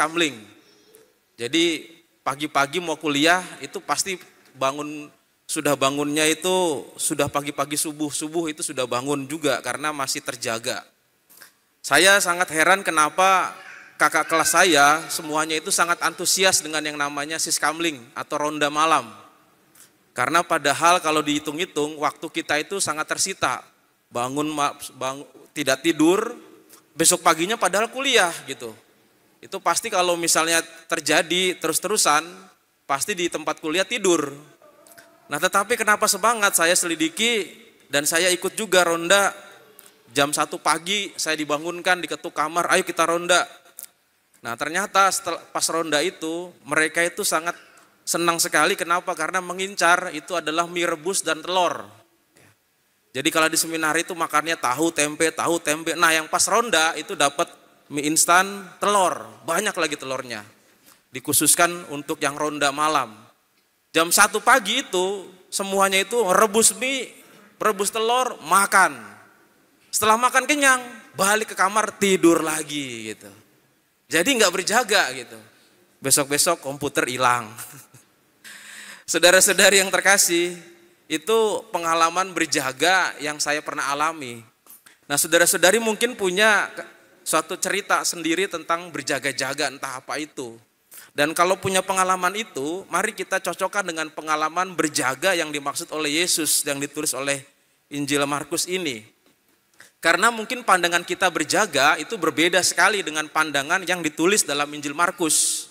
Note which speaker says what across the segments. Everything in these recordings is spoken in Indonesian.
Speaker 1: Kamling. Jadi pagi-pagi mau kuliah itu pasti bangunnya itu sudah pagi-pagi subuh itu sudah bangun juga karena masih terjaga. Saya sangat heran kenapa kakak kelas saya semuanya itu sangat antusias dengan yang namanya Siskamling atau ronda malam. Karena padahal kalau dihitung-hitung waktu kita itu sangat tersita. Bangun tidak tidur, besok paginya padahal kuliah gitu. Itu pasti kalau misalnya terjadi terus-terusan, pasti di tempat kuliah tidur. Nah tetapi kenapa semangat, saya selidiki dan saya ikut juga ronda. Jam 1 pagi saya dibangunkan, diketuk kamar, ayo kita ronda. Nah ternyata pas ronda itu, mereka itu sangat senang sekali, kenapa? Karena mengincar itu adalah mie rebus dan telur. Jadi kalau di seminar itu makannya tahu tempe. Nah yang pas ronda itu dapat mie instan telur, banyak lagi telurnya. Dikhususkan untuk yang ronda malam. Jam 1 pagi itu semuanya itu rebus mie, rebus telur, makan. Setelah makan kenyang, balik ke kamar tidur lagi gitu. Jadi nggak berjaga gitu. Besok-besok komputer hilang. Saudara-saudari yang terkasih, itu pengalaman berjaga yang saya pernah alami. Nah saudara-saudari mungkin punya suatu cerita sendiri tentang berjaga-jaga entah apa itu. Dan kalau punya pengalaman itu, mari kita cocokkan dengan pengalaman berjaga yang dimaksud oleh Yesus yang ditulis oleh Injil Markus ini. Karena mungkin pandangan kita berjaga itu berbeda sekali dengan pandangan yang ditulis dalam Injil Markus.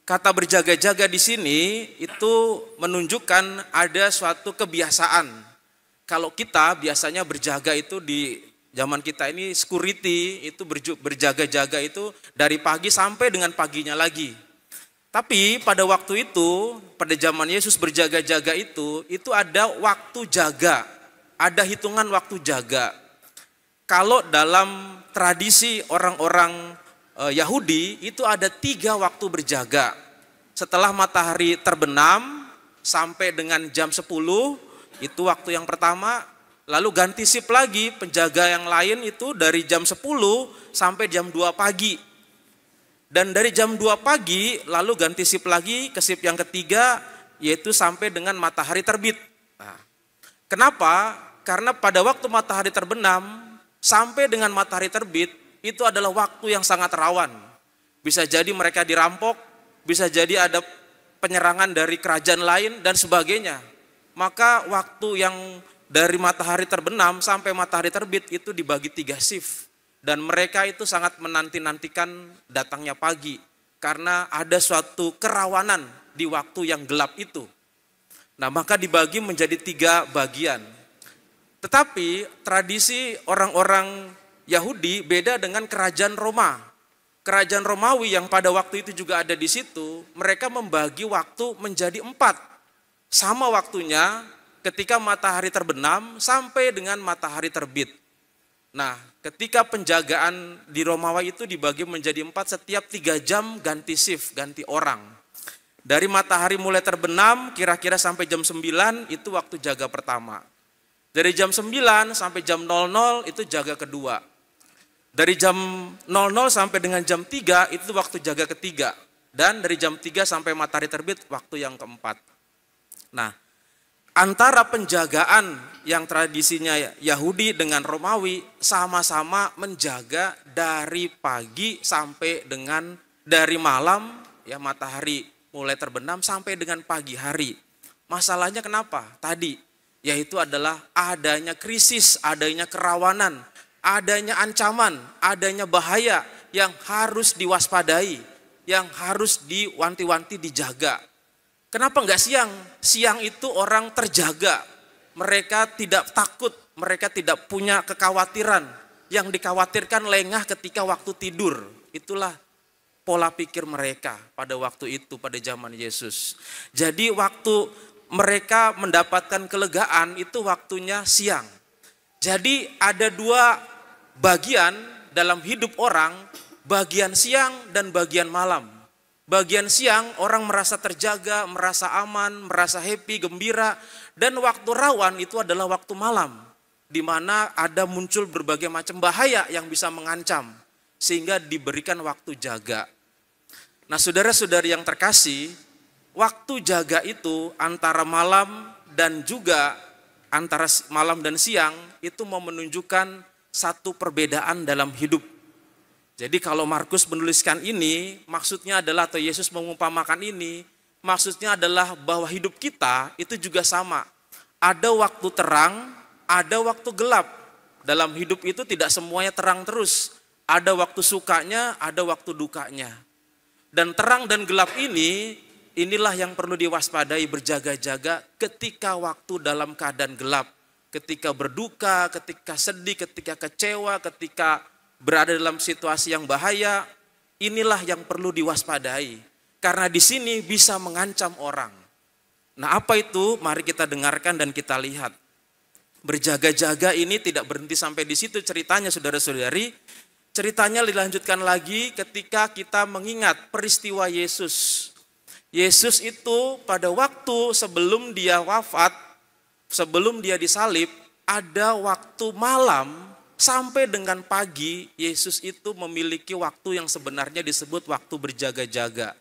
Speaker 1: Kata berjaga-jaga di sini itu menunjukkan ada suatu kebiasaan. Kalau kita biasanya berjaga itu di zaman kita ini security, itu berjaga-jaga itu dari pagi sampai dengan paginya lagi. Tapi pada waktu itu, pada zaman Yesus berjaga-jaga itu ada waktu jaga, ada hitungan waktu jaga. Kalau dalam tradisi orang-orang Yahudi itu ada 3 waktu berjaga. Setelah matahari terbenam sampai dengan jam 10 itu waktu yang pertama. Lalu ganti sip lagi, penjaga yang lain itu dari jam 10 sampai jam 2 pagi. Dan dari jam 2 pagi lalu ganti sip lagi ke sip yang ketiga yaitu sampai dengan matahari terbit. Nah, kenapa? Karena pada waktu matahari terbenam sampai dengan matahari terbit itu adalah waktu yang sangat rawan. Bisa jadi mereka dirampok, bisa jadi ada penyerangan dari kerajaan lain dan sebagainya. Maka waktu yang dari matahari terbenam sampai matahari terbit itu dibagi 3 shift. Dan mereka itu sangat menanti-nantikan datangnya pagi. Karena ada suatu kerawanan di waktu yang gelap itu. Nah maka dibagi menjadi 3 bagian. Tetapi tradisi orang-orang Yahudi beda dengan kerajaan Roma. Kerajaan Romawi yang pada waktu itu juga ada di situ, mereka membagi waktu menjadi 4. Sama waktunya ketika matahari terbenam sampai dengan matahari terbit. Nah, ketika penjagaan di Romawi itu dibagi menjadi 4, setiap 3 jam ganti shift, ganti orang. Dari matahari mulai terbenam kira-kira sampai jam 9 itu waktu jaga pertama. Dari jam 9 sampai jam 00 itu jaga kedua. Dari jam 00 sampai dengan jam 3 itu waktu jaga ketiga. Dan dari jam 3 sampai matahari terbit waktu yang keempat. Nah, antara penjagaan yang tradisinya Yahudi dengan Romawi sama-sama menjaga dari pagi sampai dengan dari malam, ya matahari mulai terbenam sampai dengan pagi hari. Masalahnya kenapa? Tadi yaitu adalah adanya krisis, adanya kerawanan, adanya ancaman, adanya bahaya yang harus diwaspadai, yang harus diwanti-wanti dijaga. Kenapa enggak siang? Siang itu orang terjaga, mereka tidak takut, mereka tidak punya kekhawatiran. Yang dikhawatirkan lengah ketika waktu tidur. Itulah pola pikir mereka pada waktu itu, pada zaman Yesus. Jadi waktu mereka mendapatkan kelegaan itu waktunya siang. Jadi ada 2 bagian dalam hidup orang, bagian siang dan bagian malam. Bagian siang orang merasa terjaga, merasa aman, merasa happy, gembira. Dan waktu rawan itu adalah waktu malam. Di mana ada muncul berbagai macam bahaya yang bisa mengancam. Sehingga diberikan waktu jaga. Nah, saudara-saudari yang terkasih, waktu jaga itu antara malam dan juga antara malam dan siang itu mau menunjukkan satu perbedaan dalam hidup. Jadi kalau Markus menuliskan ini, maksudnya adalah, atau Yesus mengumpamakan ini, maksudnya adalah bahwa hidup kita itu juga sama. Ada waktu terang, ada waktu gelap. Dalam hidup itu tidak semuanya terang terus. Ada waktu sukanya, ada waktu dukanya. Dan terang dan gelap ini, inilah yang perlu diwaspadai, berjaga-jaga ketika waktu dalam keadaan gelap. Ketika berduka, ketika sedih, ketika kecewa, ketika berada dalam situasi yang bahaya, inilah yang perlu diwaspadai. Karena di sini bisa mengancam orang. Nah, apa itu? Mari kita dengarkan dan kita lihat. Berjaga-jaga ini tidak berhenti sampai di situ ceritanya, saudara-saudari. Ceritanya dilanjutkan lagi ketika kita mengingat peristiwa Yesus. Yesus itu pada waktu sebelum dia wafat, sebelum dia disalib, ada waktu malam sampai dengan pagi. Yesus itu memiliki waktu yang sebenarnya disebut waktu berjaga-jaga.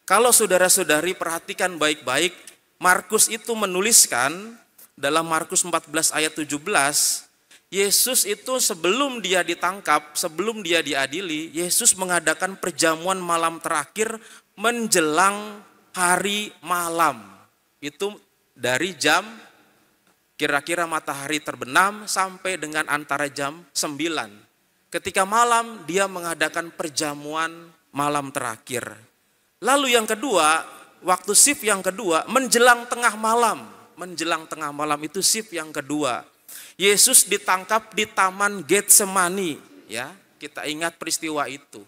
Speaker 1: Kalau saudara-saudari perhatikan baik-baik, Markus itu menuliskan dalam Markus 14 ayat 17, Yesus itu sebelum dia ditangkap, sebelum dia diadili, Yesus mengadakan perjamuan malam terakhir menjelang hari malam. Itu dari jam kira-kira matahari terbenam sampai dengan antara jam 9. Ketika malam dia mengadakan perjamuan malam terakhir. Lalu yang kedua, waktu shift yang kedua menjelang tengah malam. Menjelang tengah malam itu shift yang kedua. Yesus ditangkap di Taman Getsemani, ya. Kita ingat peristiwa itu.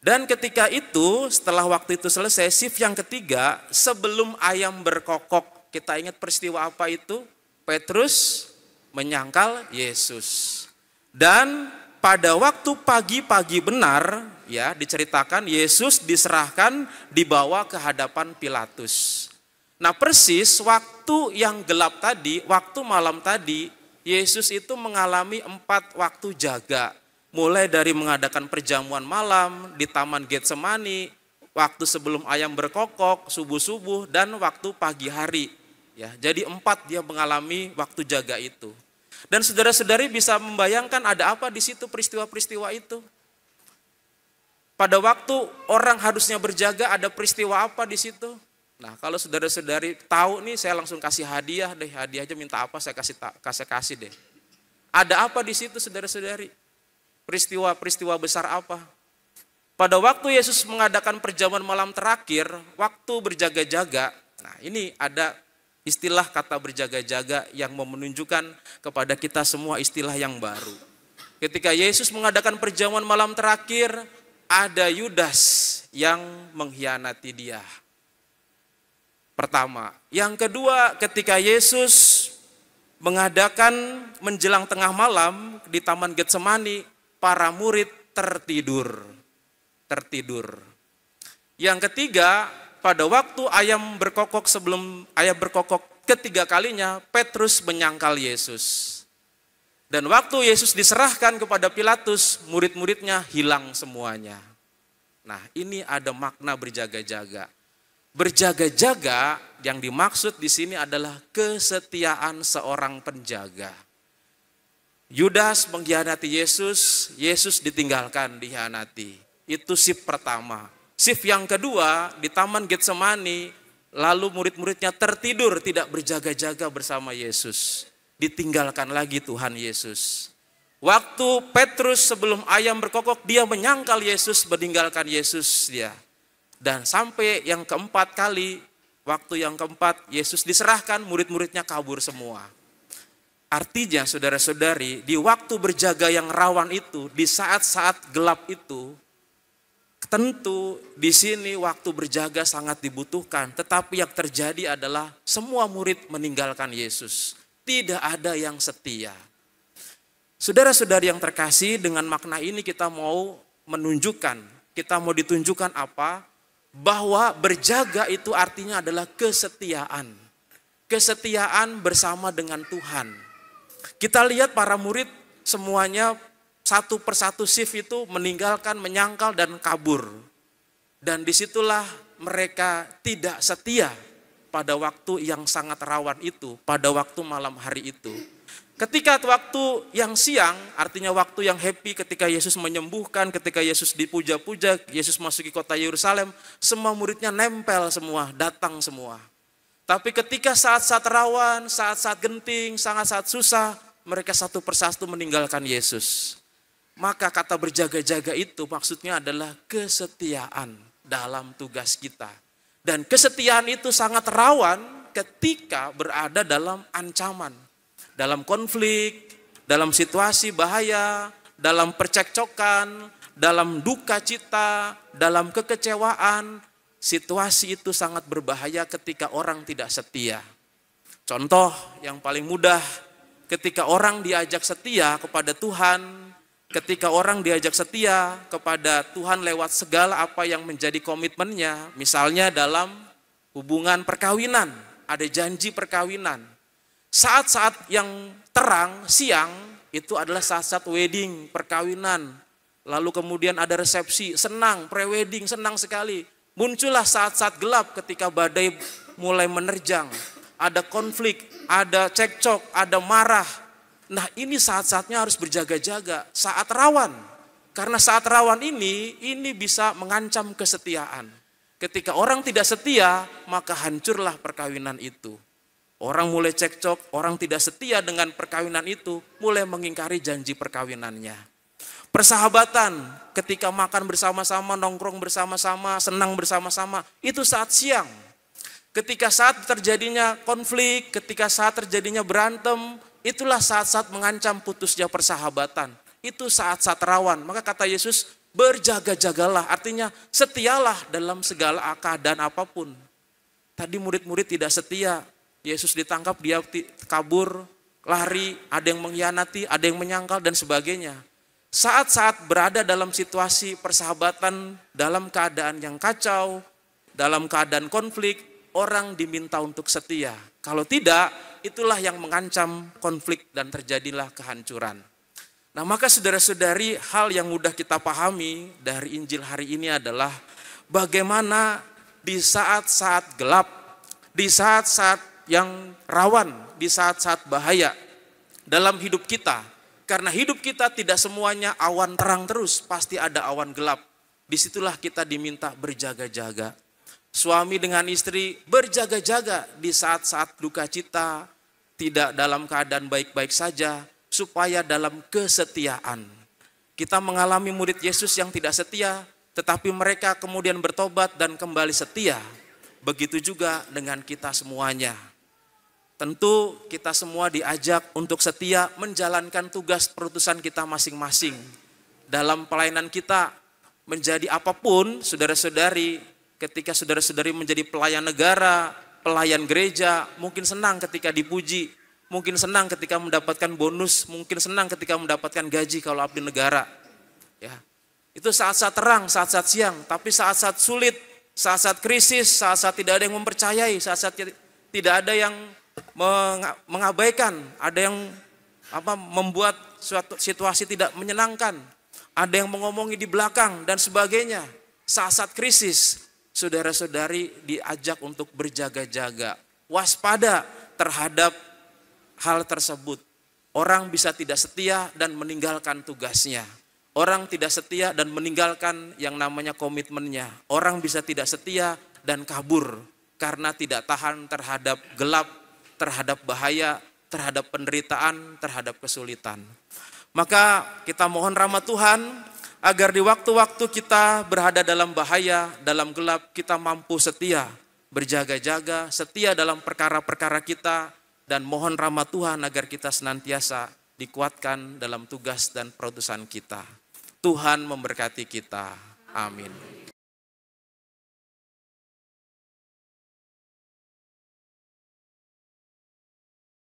Speaker 1: Dan ketika itu, setelah waktu itu selesai, shift yang ketiga, sebelum ayam berkokok, kita ingat peristiwa apa itu? Petrus menyangkal Yesus. Dan pada waktu pagi-pagi benar, ya, diceritakan Yesus diserahkan, dibawa ke hadapan Pilatus. Nah, persis waktu yang gelap tadi, waktu malam tadi, Yesus itu mengalami 4 waktu jaga. Mulai dari mengadakan perjamuan malam di Taman Getsemani, waktu sebelum ayam berkokok, subuh-subuh, dan waktu pagi hari. Ya, jadi 4 dia mengalami waktu jaga itu. Dan saudara-saudari bisa membayangkan ada apa di situ peristiwa-peristiwa itu. Pada waktu orang harusnya berjaga, ada peristiwa apa di situ? Nah, kalau saudara-saudari tahu nih, saya langsung kasih hadiah deh. Hadiah aja minta apa, saya kasih deh. Ada apa di situ, saudara-saudari? Peristiwa-peristiwa besar apa? Pada waktu Yesus mengadakan perjamuan malam terakhir, waktu berjaga-jaga. Nah, ini ada istilah kata berjaga-jaga yang mau menunjukkan kepada kita semua istilah yang baru. Ketika Yesus mengadakan perjamuan malam terakhir, ada Yudas yang mengkhianati dia. Pertama. Yang kedua, ketika Yesus mengadakan menjelang tengah malam di Taman Getsemani, para murid tertidur. Yang ketiga, pada waktu ayam berkokok, sebelum ayam berkokok ketiga kalinya, Petrus menyangkal Yesus. Dan waktu Yesus diserahkan kepada Pilatus, murid-muridnya hilang semuanya. Nah, ini ada makna berjaga-jaga. Berjaga-jaga yang dimaksud di sini adalah kesetiaan seorang penjaga. Yudas mengkhianati Yesus, Yesus ditinggalkan, dikhianati. Itu shift pertama. Shift yang kedua di Taman Getsemani, lalu murid-muridnya tertidur, tidak berjaga-jaga bersama Yesus. Ditinggalkan lagi Tuhan Yesus. Waktu Petrus sebelum ayam berkokok, dia menyangkal Yesus, meninggalkan Yesus dia. Dan sampai yang keempat kali, waktu yang keempat, Yesus diserahkan, murid-muridnya kabur semua. Artinya saudara-saudari, di waktu berjaga yang rawan itu, di saat-saat gelap itu, tentu di sini waktu berjaga sangat dibutuhkan. Tetapi yang terjadi adalah semua murid meninggalkan Yesus. Tidak ada yang setia. Saudara-saudari yang terkasih, dengan makna ini kita mau menunjukkan, kita mau ditunjukkan apa? Bahwa berjaga itu artinya adalah kesetiaan. Kesetiaan bersama dengan Tuhan. Kita lihat para murid semuanya satu persatu shift itu meninggalkan, menyangkal dan kabur. Dan disitulah mereka tidak setia pada waktu yang sangat rawan itu, pada waktu malam hari itu. Ketika waktu yang siang, artinya waktu yang happy ketika Yesus menyembuhkan, ketika Yesus dipuja-puja, Yesus masuki kota Yerusalem, semua muridnya nempel semua, datang semua. Tapi ketika saat-saat rawan, saat-saat genting, saat-saat susah, mereka satu persatu meninggalkan Yesus. Maka kata berjaga-jaga itu maksudnya adalah kesetiaan dalam tugas kita. Dan kesetiaan itu sangat rawan ketika berada dalam ancaman. Dalam konflik, dalam situasi bahaya, dalam percekcokan, dalam duka cita, dalam kekecewaan, situasi itu sangat berbahaya ketika orang tidak setia. Contoh yang paling mudah, ketika orang diajak setia kepada Tuhan, ketika orang diajak setia kepada Tuhan lewat segala apa yang menjadi komitmennya, misalnya dalam hubungan perkawinan, ada janji perkawinan. Saat-saat yang terang, siang, itu adalah saat-saat wedding, perkawinan. Lalu kemudian ada resepsi, senang, pre-wedding, senang sekali. Muncullah saat-saat gelap ketika badai mulai menerjang. Ada konflik, ada cekcok, ada marah. Nah ini saat-saatnya harus berjaga-jaga, saat rawan. Karena saat rawan ini bisa mengancam kesetiaan. Ketika orang tidak setia, maka hancurlah perkawinan itu. Orang mulai cekcok, orang tidak setia dengan perkawinan itu, mulai mengingkari janji perkawinannya. Persahabatan, ketika makan bersama-sama, nongkrong bersama-sama, senang bersama-sama, itu saat siang. Ketika saat terjadinya konflik, ketika saat terjadinya berantem, itulah saat-saat mengancam putusnya persahabatan. Itu saat-saat rawan. Maka kata Yesus, berjaga-jagalah, artinya setialah dalam segala keadaan apapun. Tadi murid-murid tidak setia. Yesus ditangkap, dia kabur, lari, ada yang mengkhianati, ada yang menyangkal dan sebagainya. Saat-saat berada dalam situasi persahabatan, dalam keadaan yang kacau, dalam keadaan konflik, orang diminta untuk setia. Kalau tidak, itulah yang mengancam konflik dan terjadilah kehancuran. Nah maka saudara-saudari, hal yang mudah kita pahami dari Injil hari ini adalah bagaimana di saat-saat gelap, di saat-saat yang rawan, di saat-saat bahaya dalam hidup kita. Karena hidup kita tidak semuanya awan terang terus, pasti ada awan gelap. Disitulah kita diminta berjaga-jaga. Suami dengan istri berjaga-jaga di saat-saat duka cita, tidak dalam keadaan baik-baik saja, supaya dalam kesetiaan. Kita mengalami murid Yesus yang tidak setia, tetapi mereka kemudian bertobat dan kembali setia. Begitu juga dengan kita semuanya. Tentu kita semua diajak untuk setia menjalankan tugas perutusan kita masing-masing. Dalam pelayanan kita menjadi apapun, saudara-saudari, ketika saudara-saudari menjadi pelayan negara, pelayan gereja, mungkin senang ketika dipuji, mungkin senang ketika mendapatkan bonus, mungkin senang ketika mendapatkan gaji kalau abdi negara. Ya, itu saat-saat terang, saat-saat siang, tapi saat-saat sulit, saat-saat krisis, saat-saat tidak ada yang mempercayai, saat-saat tidak ada yang mengabaikan, ada yang membuat suatu situasi tidak menyenangkan, ada yang mengomongi di belakang dan sebagainya. Saat-saat krisis, saudara-saudari diajak untuk berjaga-jaga, waspada terhadap hal tersebut. Orang bisa tidak setia dan meninggalkan tugasnya. Orang tidak setia dan meninggalkan yang namanya komitmennya. Orang bisa tidak setia dan kabur karena tidak tahan terhadap gelap, terhadap bahaya, terhadap penderitaan, terhadap kesulitan. Maka kita mohon rahmat Tuhan agar di waktu-waktu kita berada dalam bahaya, dalam gelap, kita mampu setia, berjaga-jaga, setia dalam perkara-perkara kita, dan mohon rahmat Tuhan agar kita senantiasa dikuatkan dalam tugas dan perutusan kita. Tuhan memberkati kita. Amin.